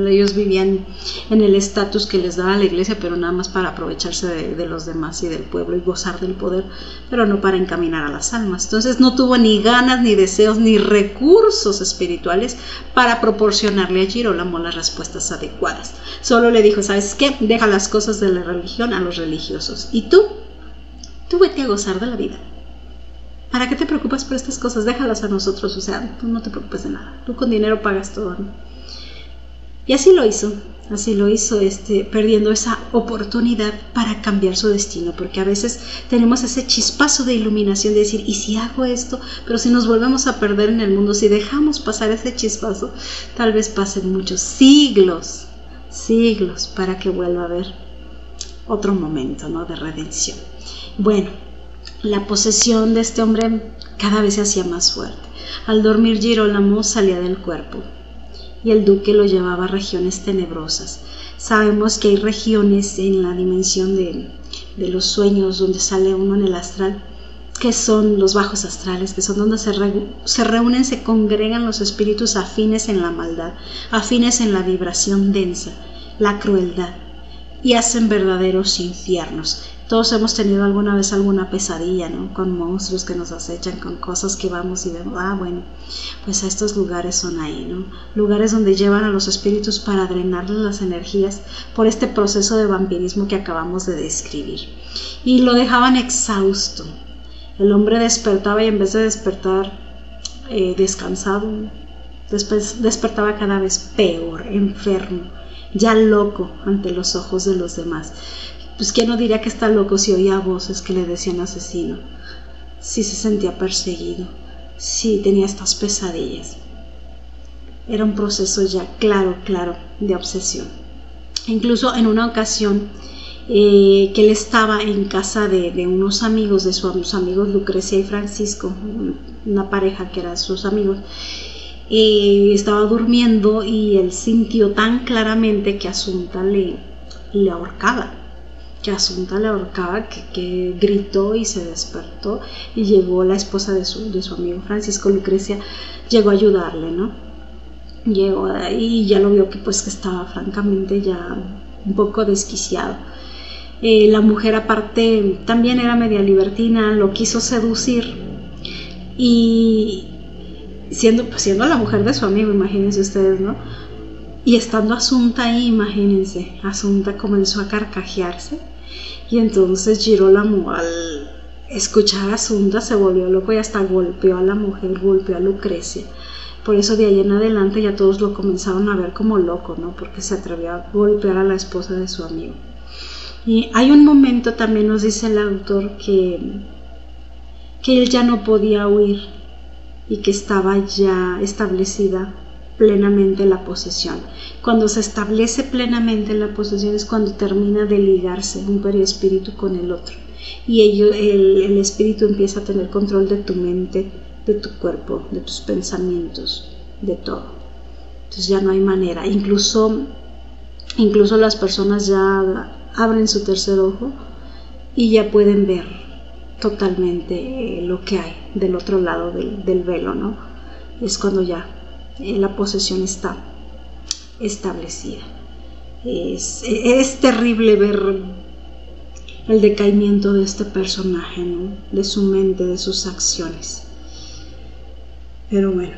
Ellos vivían en el estatus que les daba la iglesia, pero nada más para aprovecharse de los demás y del pueblo y gozar del poder, pero no para encaminar a las almas. Entonces no tuvo ni ganas, ni deseos, ni recursos espirituales para proporcionarle a Girolamo las respuestas adecuadas. Solo le dijo: ¿sabes qué? Deja las cosas de la religión a los religiosos, y tú vete a gozar de la vida. ¿Para qué te preocupas por estas cosas? Déjalas a nosotros, o sea, tú no te preocupes de nada, tú con dinero pagas todo, ¿no? Y así lo hizo, perdiendo esa oportunidad para cambiar su destino, porque a veces tenemos ese chispazo de iluminación de decir: ¿y si hago esto? Pero si nos volvemos a perder en el mundo, si dejamos pasar ese chispazo, tal vez pasen muchos siglos para que vuelva a haber otro momento, ¿no?, de redención. Bueno, la posesión de este hombre cada vez se hacía más fuerte. Al dormir, Girolamo salía del cuerpo y el duque lo llevaba a regiones tenebrosas. Sabemos que hay regiones en la dimensión de los sueños donde sale uno en el astral, que son los bajos astrales, que son donde se reúnen, se congregan los espíritus afines en la maldad, afines en la vibración densa, la crueldad, y hacen verdaderos infiernos. Todos hemos tenido alguna vez alguna pesadilla, ¿no?, con monstruos que nos acechan, con cosas que vamos y vemos. Bueno, pues estos lugares son ahí, ¿no? Lugares donde llevan a los espíritus para drenarles las energías por este proceso de vampirismo que acabamos de describir. Y lo dejaban exhausto. El hombre despertaba, y en vez de despertar descansado, despertaba cada vez peor, enfermo, ya loco ante los ojos de los demás. Pues ¿quién no diría que está loco si oía voces que le decían asesino? Si se sentía perseguido, si tenía estas pesadillas. Era un proceso ya claro de obsesión. Incluso en una ocasión que él estaba en casa de unos amigos, de sus amigos Lucrecia y Francisco, una pareja que eran sus amigos. Estaba durmiendo y él sintió tan claramente que Asunta le ahorcaba, que gritó y se despertó, y llegó la esposa de su amigo Francisco, Lucrecia, llegó a ayudarle, ¿no? Llegó ahí y ya lo vio que pues que estaba francamente ya un poco desquiciado. La mujer aparte también era media libertina, lo quiso seducir, y siendo la mujer de su amigo, imagínense ustedes, ¿no? Y estando Asunta ahí, imagínense, Asunta comenzó a carcajearse, y entonces Girolamo, al escuchar a Asunta, se volvió loco y hasta golpeó a la mujer, golpeó a Lucrecia. Por eso de ahí en adelante ya todos lo comenzaron a ver como loco, ¿no? Porque se atrevió a golpear a la esposa de su amigo. Y hay un momento, también nos dice el autor, que él ya no podía huir y que estaba ya establecida plenamente la posesión. Cuando se establece plenamente la posesión es cuando termina de ligarse un perispíritu con el otro, y el espíritu empieza a tener control de tu mente, de tu cuerpo, de tus pensamientos, de todo. Entonces ya no hay manera. Incluso las personas ya abren su tercer ojo y ya pueden ver totalmente lo que hay del otro lado del velo, ¿no? Es cuando ya la posesión está establecida. Es terrible ver el decaimiento de este personaje, ¿no? De su mente, de sus acciones. Pero bueno,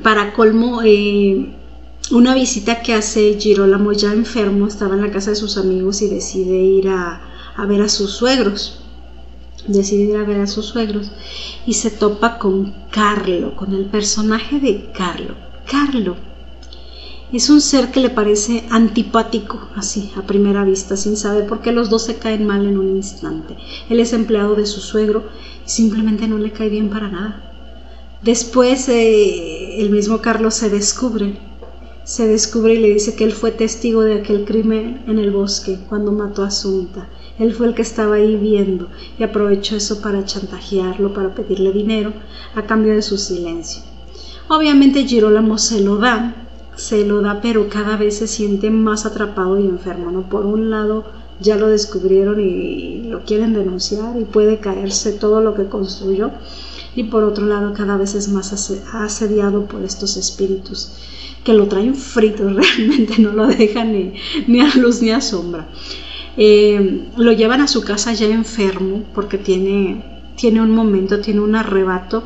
para colmo, una visita que hace Girolamo ya enfermo, estaba en la casa de sus amigos y decide ir a ver a sus suegros. Y se topa con Carlo, con el personaje de Carlo. Carlo es un ser que le parece antipático, así a primera vista, sin saber por qué los dos se caen mal en un instante. Él es empleado de su suegro y simplemente no le cae bien para nada. Después el mismo Carlo se descubre y le dice que él fue testigo de aquel crimen en el bosque cuando mató a Asunta. Él fue el que estaba ahí viendo y aprovechó eso para chantajearlo, para pedirle dinero a cambio de su silencio. Obviamente Girolamo se lo da, pero cada vez se siente más atrapado y enfermo, ¿no? Por un lado ya lo descubrieron y lo quieren denunciar y puede caerse todo lo que construyó, y por otro lado cada vez es más asediado por estos espíritus que lo traen frito, realmente no lo dejan ni a luz ni a sombra. Lo llevan a su casa ya enfermo porque tiene un arrebato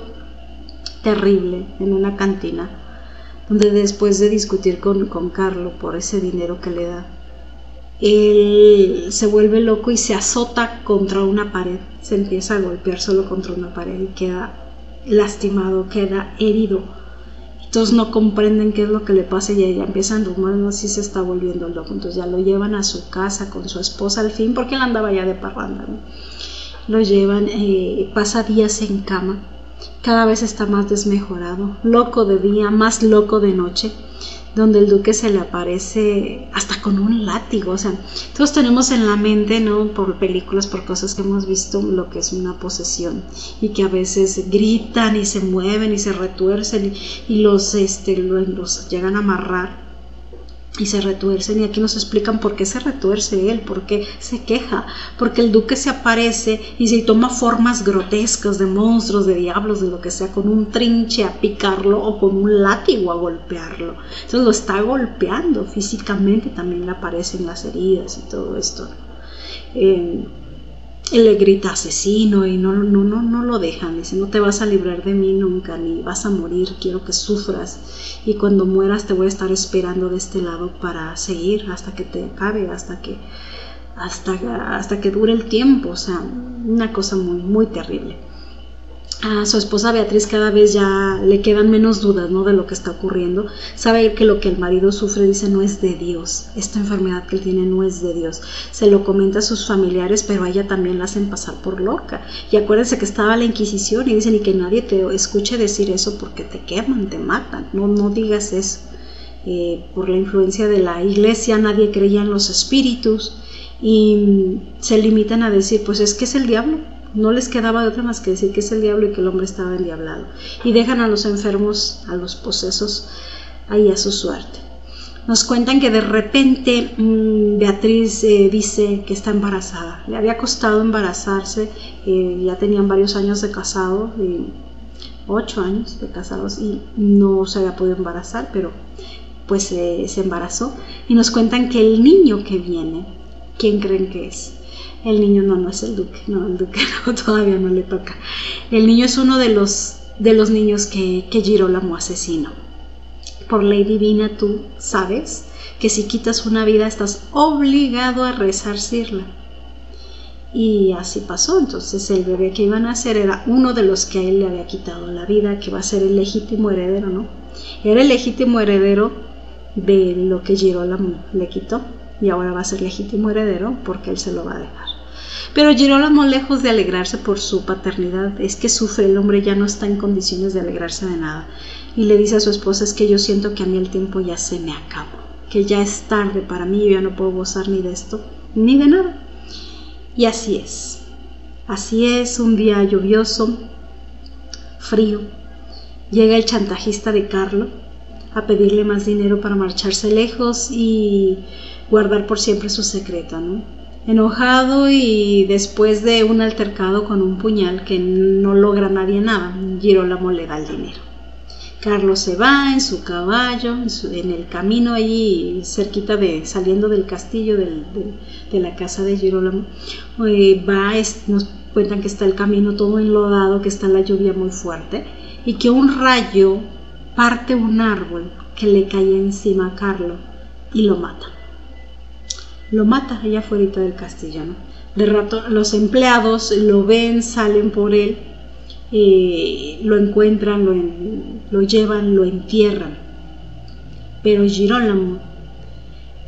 terrible en una cantina, donde después de discutir con Carlo por ese dinero que le da, él se vuelve loco y se azota contra una pared, se empieza a golpear solo contra una pared y queda lastimado, queda herido. Todos no comprenden qué es lo que le pasa y ya empiezan rumores, no sé si se está volviendo loco. Entonces ya lo llevan a su casa con su esposa al fin, porque él andaba ya de parranda, ¿no? Lo llevan, pasa días en cama, cada vez está más desmejorado, loco de día, más loco de noche, donde el duque se le aparece hasta con un látigo. O sea, todos tenemos en la mente, ¿no? Por películas, por cosas que hemos visto, lo que es una posesión, y que a veces gritan y se mueven y se retuercen y los llegan a amarrar y se retuercen, y aquí nos explican por qué se retuerce él, por qué se queja, porque el duque se aparece y se toma formas grotescas de monstruos, de diablos, de lo que sea, con un trinche a picarlo o con un látigo a golpearlo. Entonces lo está golpeando físicamente, también le aparecen las heridas y todo esto. Él le grita asesino y no lo dejan, dice: no te vas a librar de mí nunca, ni vas a morir, quiero que sufras, y cuando mueras te voy a estar esperando de este lado para seguir hasta que te acabe, hasta que dure el tiempo. O sea, una cosa muy, muy terrible. A su esposa Beatriz cada vez ya le quedan menos dudas, ¿no?, de lo que está ocurriendo. Sabe que lo que el marido sufre, dice, no es de Dios. Esta enfermedad que él tiene no es de Dios. Se lo comenta a sus familiares, pero a ella también la hacen pasar por loca. Y acuérdense que estaba la Inquisición y dicen: y que nadie te escuche decir eso porque te queman, te matan. No digas eso. Por la influencia de la iglesia nadie creía en los espíritus y se limitan a decir, pues es que es el diablo. No les quedaba de otra más que decir que es el diablo y que el hombre estaba endiablado. Y dejan a los enfermos, a los posesos, ahí a su suerte. Nos cuentan que de repente Beatriz dice que está embarazada. Le había costado embarazarse, ya tenían varios años de casado, 8 años de casados, y no se había podido embarazar, pero pues se embarazó. Y nos cuentan que el niño que viene, ¿quién creen que es? El niño no es el duque, no, el duque no, todavía no le toca. El niño es uno de los niños que Girolamo asesinó. Por ley divina tú sabes que si quitas una vida estás obligado a resarcirla. Y así pasó. Entonces el bebé que iban a nacer era uno de los que a él le había quitado la vida, que va a ser el legítimo heredero, ¿no? Era el legítimo heredero de lo que Girolamo le quitó, y ahora va a ser legítimo heredero porque él se lo va a dejar. Pero Girolamo, lejos de alegrarse por su paternidad, es que sufre. El hombre ya no está en condiciones de alegrarse de nada, y le dice a su esposa: es que yo siento que a mí el tiempo ya se me acabó, que ya es tarde para mí, yo ya no puedo gozar ni de esto ni de nada. Y así es, un día lluvioso, frío, llega el chantajista de Carlo a pedirle más dinero para marcharse lejos y guardar por siempre su secreto, ¿no? Enojado, y después de un altercado con un puñal que no logra nadie nada, Girolamo le da el dinero. Carlo se va en su caballo, en el camino allí cerquita saliendo del castillo de la casa de Girolamo. Nos cuentan que está el camino todo enlodado, que está la lluvia muy fuerte y que un rayo parte un árbol que le cae encima a Carlo y lo mata. Lo mata allá afuera del castillo, ¿no? De rato los empleados lo ven, salen por él, lo encuentran, lo llevan, lo entierran. Pero Girolamo,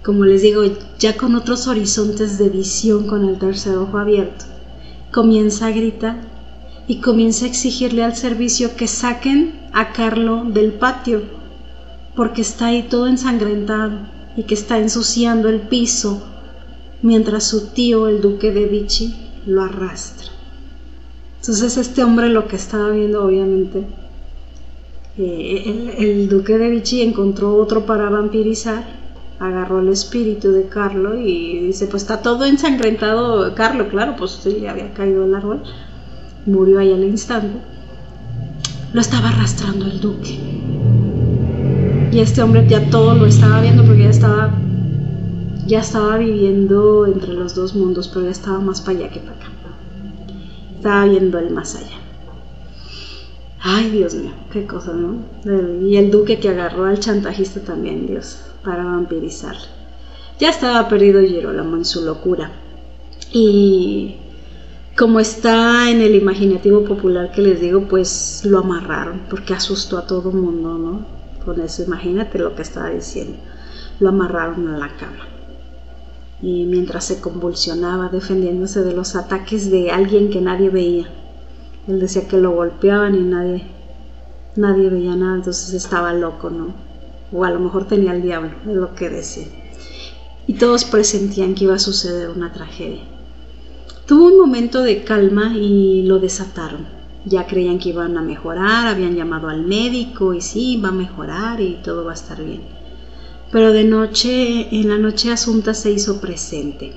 como les digo, ya con otros horizontes de visión, con el tercer ojo abierto, comienza a gritar y comienza a exigirle al servicio que saquen a Carlo del patio, porque está ahí todo ensangrentado y que está ensuciando el piso, mientras su tío, el duque de Vichy, lo arrastra. Entonces este hombre lo que estaba viendo, obviamente, el duque de Vichy encontró otro para vampirizar, agarró el espíritu de Carlo y dice: pues está todo ensangrentado Carlo. Claro, pues sí, le había caído el árbol, murió ahí al instante. Lo estaba arrastrando el duque, y este hombre ya todo lo estaba viendo, porque ya estaba viviendo entre los dos mundos, pero ya estaba más para allá que para acá. Estaba viendo el más allá. Ay, Dios mío, qué cosa, ¿no? Y el duque que agarró al chantajista también, Dios, para vampirizarle. Ya estaba perdido Girolamo en su locura. Y como está en el imaginativo popular que les digo, pues lo amarraron, porque asustó a todo mundo, ¿no? Con eso, imagínate lo que estaba diciendo. Lo amarraron a la cama. Y mientras se convulsionaba defendiéndose de los ataques de alguien que nadie veía. Él decía que lo golpeaban y nadie veía nada, entonces estaba loco, ¿no? O a lo mejor tenía el diablo, es lo que decía. Y todos presentían que iba a suceder una tragedia. Tuvo un momento de calma y lo desataron. Ya creían que iban a mejorar, habían llamado al médico y sí, va a mejorar y todo va a estar bien. Pero en la noche Asunta se hizo presente.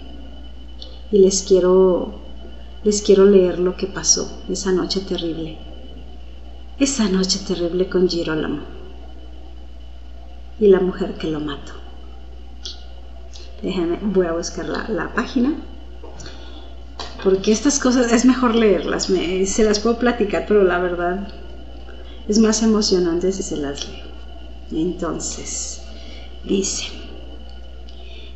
Y les quiero leer lo que pasó esa noche terrible. Esa noche terrible con Girolamo y la mujer que lo mató. Déjenme, voy a buscar la página, porque estas cosas es mejor leerlas. Se las puedo platicar, pero la verdad es más emocionante si se las leo. Entonces, dice: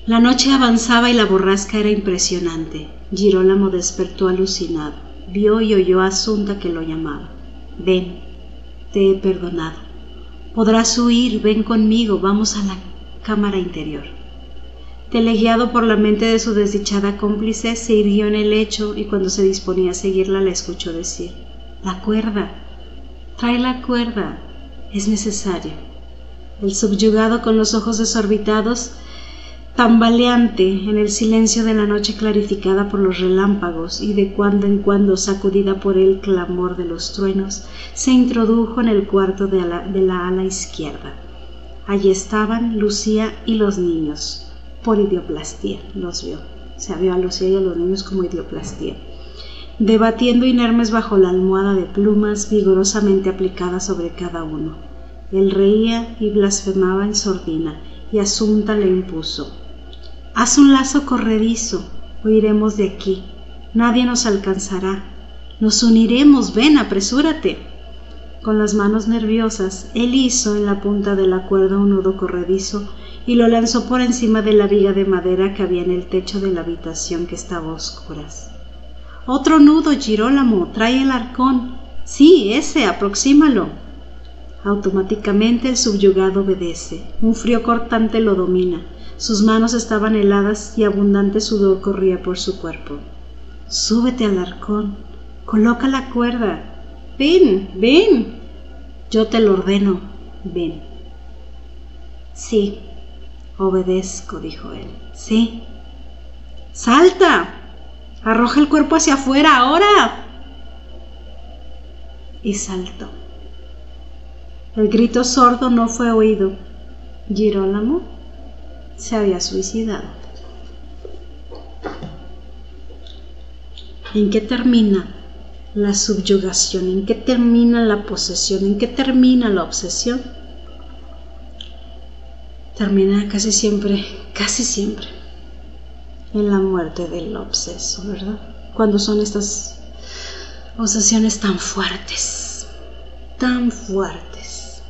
la noche avanzaba y la borrasca era impresionante. Girolamo despertó alucinado. Vio y oyó a Asunta que lo llamaba. Ven, te he perdonado. Podrás huir, ven conmigo, vamos a la cámara interior. Teleguiado por la mente de su desdichada cómplice, se irguió en el lecho y cuando se disponía a seguirla la escuchó decir: la cuerda, trae la cuerda, es necesario. El subyugado, con los ojos desorbitados, tambaleante en el silencio de la noche clarificada por los relámpagos y de cuando en cuando sacudida por el clamor de los truenos, se introdujo en el cuarto de la ala izquierda. Allí estaban Lucía y los niños, por idioplastía los vio. Se vio a Lucía y a los niños como idioplastía, debatiendo inermes bajo la almohada de plumas vigorosamente aplicada sobre cada uno. Él reía y blasfemaba en sordina, y Asunta le impuso: «Haz un lazo corredizo, huiremos de aquí, nadie nos alcanzará, nos uniremos, ven, apresúrate». Con las manos nerviosas, él hizo en la punta de la cuerda un nudo corredizo y lo lanzó por encima de la viga de madera que había en el techo de la habitación que estaba a oscuras. «Otro nudo, Girolamo, trae el arcón. Sí, ese, aproxímalo». Automáticamente el subyugado obedece. Un frío cortante lo domina. Sus manos estaban heladas y abundante sudor corría por su cuerpo. «Súbete al arcón. Coloca la cuerda. Ven, ven. Yo te lo ordeno. Ven». «Sí, obedezco», dijo él. «Sí». «¡Salta! Arroja el cuerpo hacia afuera, ahora». Y saltó. El grito sordo no fue oído. Girolamo se había suicidado. ¿En qué termina la subyugación? ¿En qué termina la posesión? ¿En qué termina la obsesión? Termina casi siempre en la muerte del obseso, ¿verdad? Cuando son estas obsesiones tan fuertes, tan fuertes.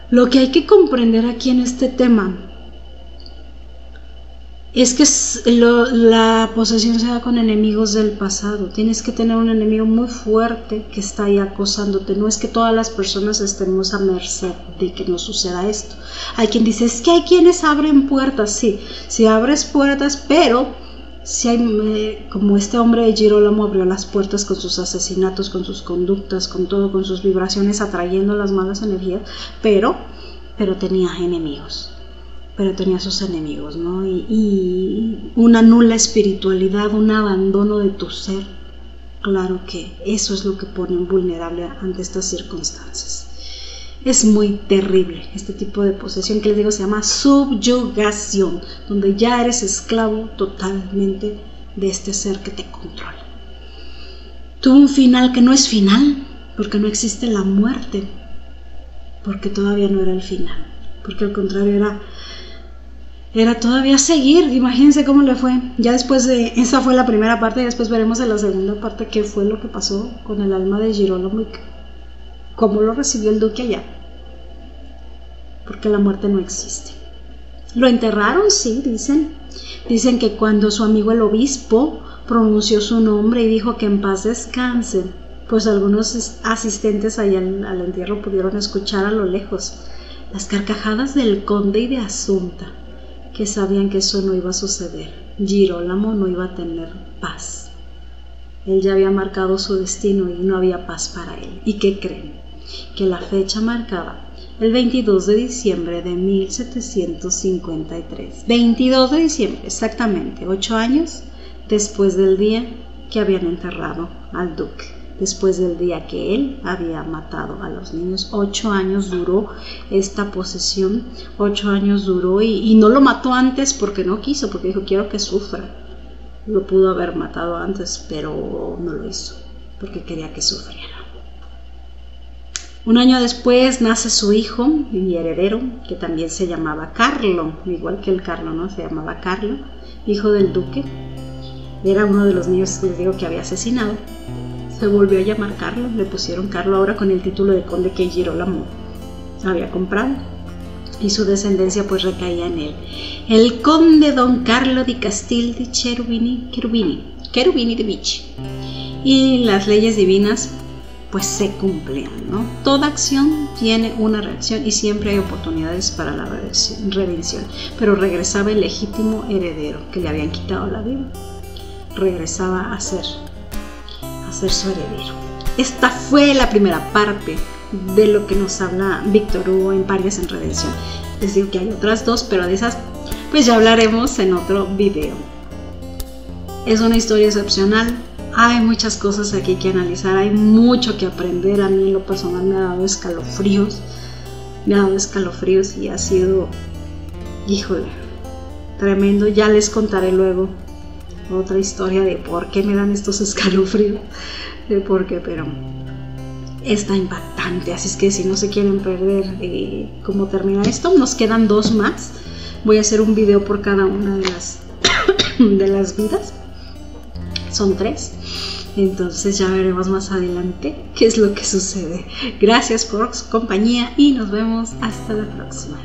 Lo que hay que comprender aquí en este tema es que la posesión se da con enemigos del pasado. Tienes que tener un enemigo muy fuerte que está ahí acosándote. No es que todas las personas estemos a merced de que nos suceda esto. Hay quien dice, es que hay quienes abren puertas. Sí, si abres puertas, pero si hay, como este hombre de Girolamo abrió las puertas con sus asesinatos, con sus conductas, con todo, con sus vibraciones, atrayendo las malas energías, pero tenía enemigos. Pero tenía sus enemigos, ¿no? Y una nula espiritualidad, un abandono de tu ser. Claro que eso es lo que pone vulnerable ante estas circunstancias. Es muy terrible este tipo de posesión que les digo, se llama subyugación, donde ya eres esclavo totalmente de este ser que te controla. Tuvo un final que no es final, porque no existe la muerte, porque todavía no era el final, porque al contrario era todavía seguir. Imagínense cómo le fue. Ya después de, esa fue la primera parte, y después veremos en la segunda parte qué fue lo que pasó con el alma de Girolamo y cómo lo recibió el duque allá. Porque la muerte no existe. Lo enterraron, sí, dicen que cuando su amigo el obispo pronunció su nombre y dijo que en paz descanse, pues algunos asistentes allá al entierro pudieron escuchar a lo lejos las carcajadas del conde y de Asunta, que sabían que eso no iba a suceder. Girolamo no iba a tener paz. Él ya había marcado su destino y no había paz para él. ¿Y qué creen? Que la fecha marcaba el 22 de diciembre de 1753. 22 de diciembre, exactamente, 8 años después del día que habían enterrado al duque. Después del día que él había matado a los niños. 8 años duró esta posesión, 8 años duró y no lo mató antes porque no quiso, porque dijo, quiero que sufra. Lo pudo haber matado antes, pero no lo hizo, porque quería que sufriera. Un año después nace su hijo y heredero, que también se llamaba Carlo, igual que el Carlo, ¿no? Se llamaba Carlo, hijo del duque. Era uno de los niños que les digo que había asesinado. Se volvió a llamar Carlo, le pusieron Carlo ahora con el título de conde que Girolamo había comprado, y su descendencia pues recaía en él. El conde Don Carlo di Castil di Cherubini de Vichy. Y las leyes divinas pues se cumplían, ¿no? Toda acción tiene una reacción y siempre hay oportunidades para la redención. Pero regresaba el legítimo heredero que le habían quitado la vida, regresaba a ser su heredero. Esta fue la primera parte de lo que nos habla Víctor Hugo en Parias en Redención. Les digo que hay otras 2, pero de esas pues ya hablaremos en otro video. Es una historia excepcional. Hay muchas cosas aquí que analizar, hay mucho que aprender. A mí en lo personal me ha dado escalofríos. Y ha sido, híjole, tremendo. Ya les contaré luego otra historia de por qué me dan estos escalofríos, de por qué, pero está impactante. Así es que si no se quieren perder cómo termina esto, nos quedan 2 más. Voy a hacer un video por cada una de las vidas. Son 3. Entonces ya veremos más adelante qué es lo que sucede. Gracias por su compañía y nos vemos hasta la próxima.